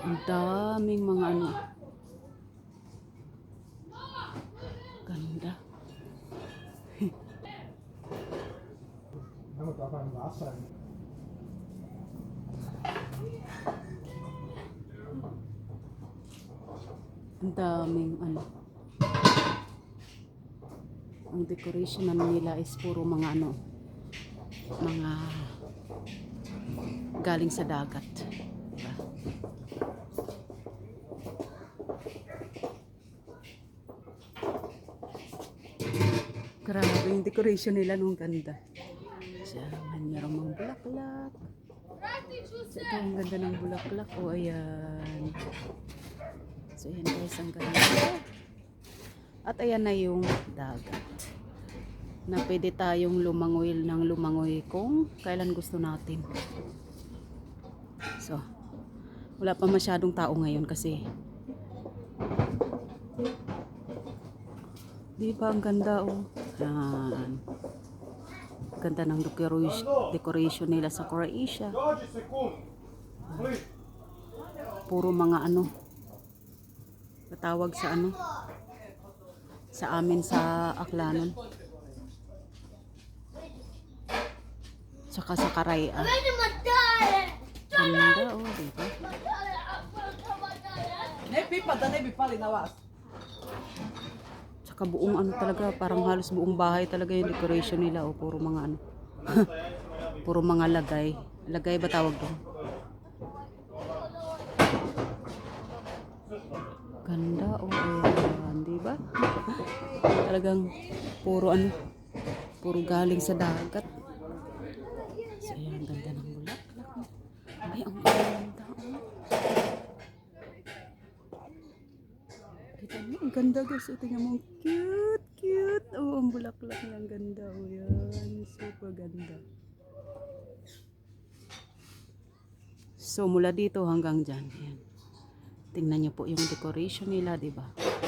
Ang daming mga ano. Ganda. Ang daming ano. Ang decoration nila is puro mga ano. Mga galing sa dagat. Diba? Grabe yung decoration nila nung ganda. Siya, mayroong mga bulaklak. So, ito ang ganda ng bulaklak. O, ayan. So, ayan guys, ang ganda. At ayan na yung dagat. Na pwede tayong lumangoy ng lumangoy kung kailan gusto natin. So, wala pa masyadong tao ngayon kasi di ba ang ganda oh. Yan. Ganda ng decoration nila sa Croatia. Puro mga ano natawag sa ano sa amin sa Aklanon. Tsaka sa Karaya. Ganda oh, diba? Tsaka buong ano talaga, parang halos buong bahay talaga yung decoration nila o puro mga ano. Puro mga lagay. Lagay ba tawag doon? Ganda oh, ayan, diba? Talagang puro ano, puro galing sa dagat. So ayan, ganda ng bulaklak. Ay, ang ganda oh. Kita mo, ang ganda guys. Tingnan mo, cute, cute. Oh, ang bulaklak niya, ang ganda. Oh, yan. Super ganda. So, mula dito hanggang dyan. Yan. Tingnan niyo po yung decoration nila, diba?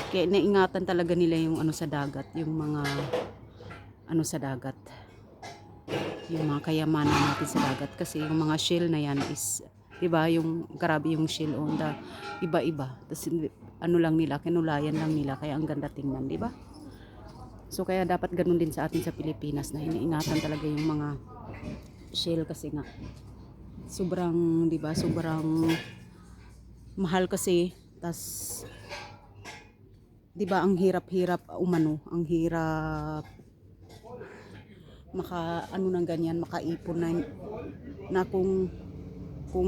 Kaya naingatan talaga nila yung ano sa dagat. Yung mga ano sa dagat. Yung mga kayamanan natin sa dagat. Kasi yung mga shell na yan is, diba? Yung grabe yung shell on the iba-iba. Tapos ano lang nila, kinulayan lang nila. Kaya ang ganda tingnan, diba? So kaya dapat ganun din sa atin sa Pilipinas na iniingatan talaga yung mga shell kasi nga sobrang, diba? Sobrang mahal kasi. Tas diba ang hirap-hirap umano, ang hirap maka ano ng ganyan, makaipon na kung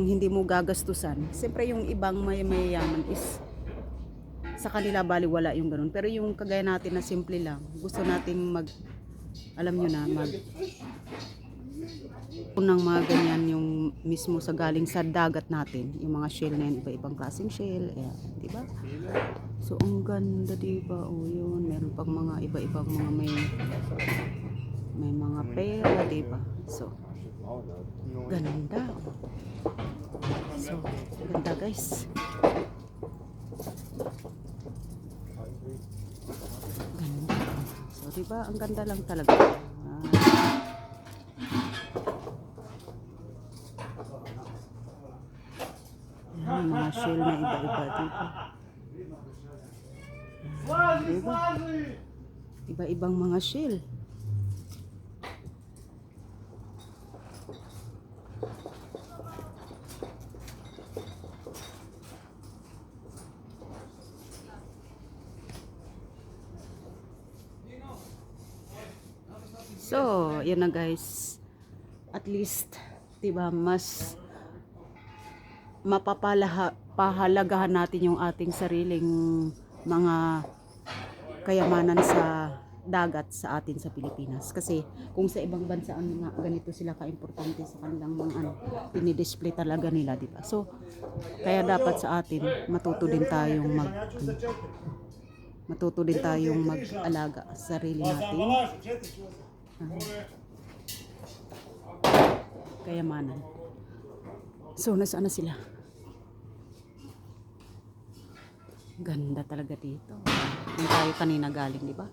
hindi mo gagastusan. Siyempre yung ibang mayayaman is sa kanila baliwala yung ganun. Pero yung kagaya natin na simple lang, gusto nating alam nyo na, ng mga ganyan yung mismo sa galing sa dagat natin. Yung mga shell na yan, iba-ibang klaseng shell. Ayan, diba? So, ang ganda, diba? O, yun. Meron pang mga iba-ibang mga may mga pera, diba? So, ganda. So, ganda guys. Ganda. So, diba? Ang ganda lang talaga. Yan, mga shell na iba-iba dito. Diba? Iba-ibang mga shell. So, yan na guys. At least, 'di ba, mas mapapahalagahan natin yung ating sariling mga kayamanan sa dagat sa atin sa Pilipinas. Kasi kung sa ibang bansa ganito sila ka-importante sa kanilang mga ano, dinidisplay talaga nila, 'di ba? So, kaya dapat sa atin matuto din tayong mag-alaga sa sarili natin. Kayamanan. So, nasaan na sila? Ganda talaga dito. Yung tayo kanina galing, di ba?